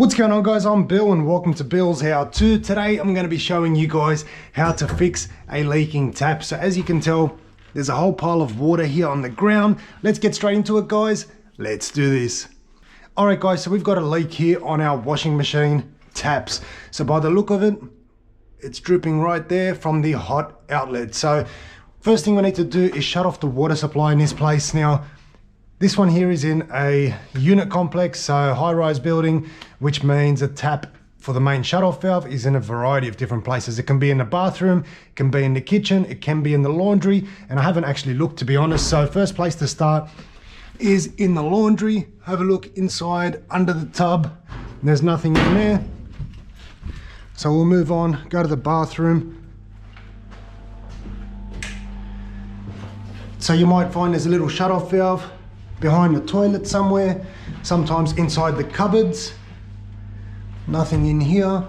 What's going on, guys? I'm Bill and welcome to Bill's How To. Today I'm going to be showing you guys how to fix a leaking tap. So as you can tell, there's a whole pile of water here on the ground. Let's get straight into it, guys. Let's do this. Alright guys, so we've got a leak here on our washing machine taps. So by the look of it, it's dripping right there from the hot outlet. So first thing we need to do is shut off the water supply in this place. Now, this one here is in a unit complex, so high-rise building, which means a tap for the main shut-off valve is in a variety of different places. It can be in the bathroom, it can be in the kitchen, it can be in the laundry, and I haven't actually looked, to be honest. So first place to start is in the laundry. Have a look inside under the tub. There's nothing in there. So we'll move on, go to the bathroom. So you might find there's a little shut-off valve behind the toilet somewhere, sometimes inside the cupboards. Nothing in here.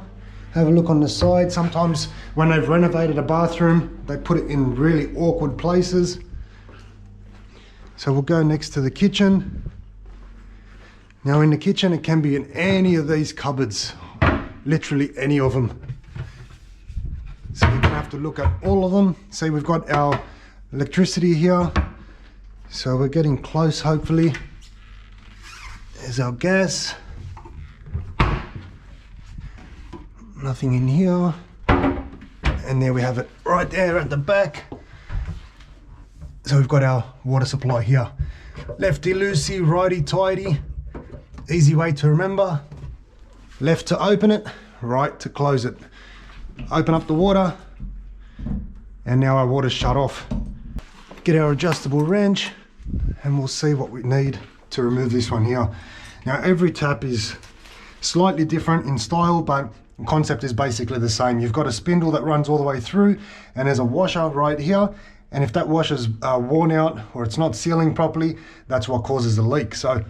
Have a look on the side. Sometimes when they've renovated a bathroom, they put it in really awkward places. So we'll go next to the kitchen. Now in the kitchen, it can be in any of these cupboards, literally any of them. So you're gonna have to look at all of them. See, we've got our electricity here. So we're getting close, hopefully. There's our gas. Nothing in here. And there we have it, right there at the back. So we've got our water supply here. Lefty loosey, righty tighty. Easy way to remember. Left to open it, right to close it. Open up the water, and now our water's shut off. Get our adjustable wrench, and we'll see what we need to remove this one here. Now every tap is slightly different in style, but the concept is basically the same. You've got a spindle that runs all the way through, and there's a washer right here, and if that washer's worn out or it's not sealing properly, that's what causes the leak. So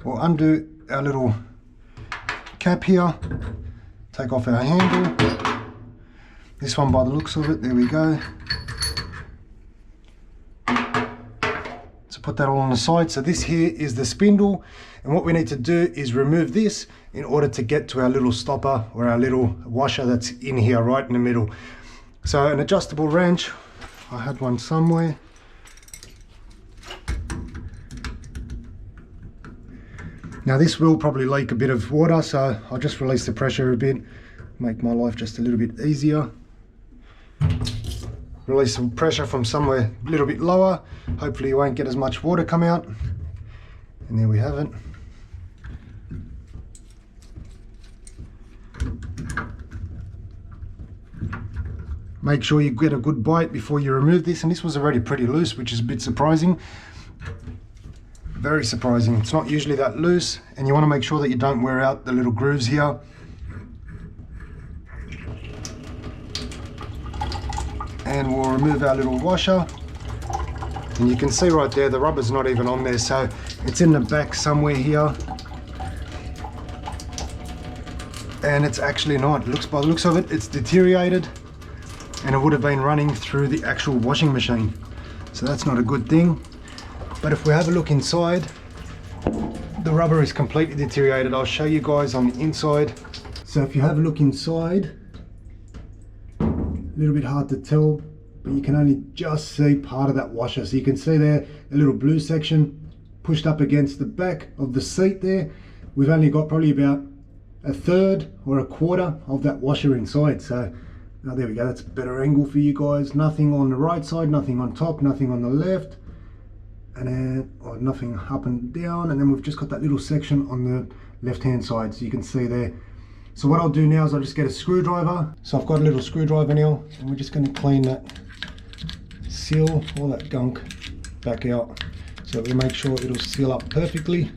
we'll undo our little cap here, take off our handle. This one, by the looks of it, there we go. Put that all on the side. So this here is the spindle, and what we need to do is remove this in order to get to our little stopper or our little washer that's in here right in the middle. So an adjustable wrench, I had one somewhere. Now this will probably leak a bit of water, so I'll just release the pressure a bit, make my life just a little bit easier. Release some pressure from somewhere a little bit lower. Hopefully you won't get as much water come out. And there we have it. Make sure you get a good bite before you remove this. And this was already pretty loose, which is a bit surprising. Very surprising. It's not usually that loose. And you want to make sure that you don't wear out the little grooves here. And we'll remove our little washer, and you can see right there the rubber's not even on there, so it's in the back somewhere here, and it's actually not. It looks, by the looks of it, it's deteriorated, and it would have been running through the actual washing machine, so that's not a good thing. But if we have a look inside, the rubber is completely deteriorated. I'll show you guys on the inside. So if you have a look inside, a little bit hard to tell, but you can only just see part of that washer. So you can see there a little blue section pushed up against the back of the seat there. We've only got probably about a third or a quarter of that washer inside. So now there we go, that's a better angle for you guys. Nothing on the right side, nothing on top, nothing on the left, and then nothing up and down. And then we've just got that little section on the left hand side, so you can see there. So what I'll do now is I'll just get a screwdriver. So I've got a little screwdriver now, and we're just going to clean that seal, all that gunk back out, so that we make sure it'll seal up perfectly.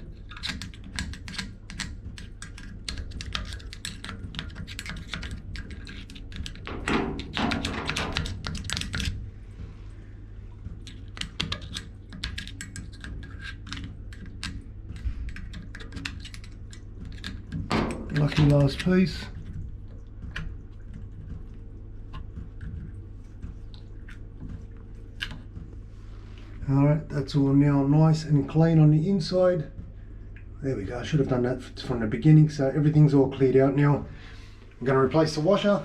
Lucky last piece. Alright, that's all now nice and clean on the inside. There we go, I should have done that from the beginning, so everything's all cleared out now. I'm going to replace the washer.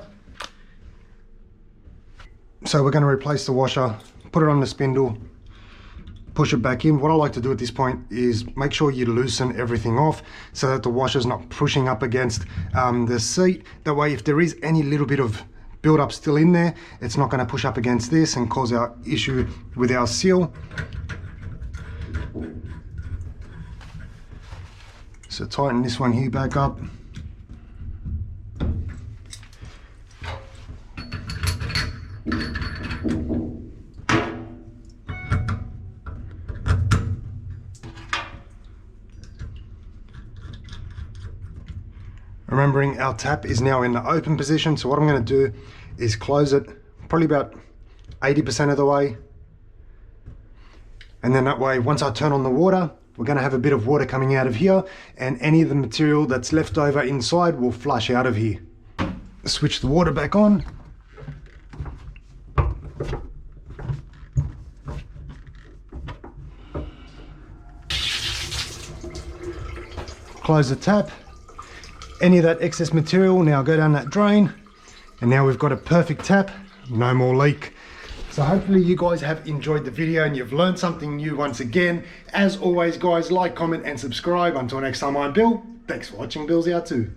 So we're going to replace the washer, put it on the spindle, push it back in. What I like to do at this point is make sure you loosen everything off so that the washer's not pushing up against the seat. That way, if there is any little bit of build up still in there, it's not going to push up against this and cause our issue with our seal. So tighten this one here back up. Remembering our tap is now in the open position, so what I'm going to do is close it probably about 80% of the way, and then that way once I turn on the water, we're going to have a bit of water coming out of here, and any of the material that's left over inside will flush out of here. Switch the water back on. Close the tap. Any of that excess material now go down that drain, and now we've got a perfect tap, no more leak. So hopefully you guys have enjoyed the video and you've learned something new once again. As always guys, like, comment and subscribe. Until next time, I'm Bill. Thanks for watching Billshowto.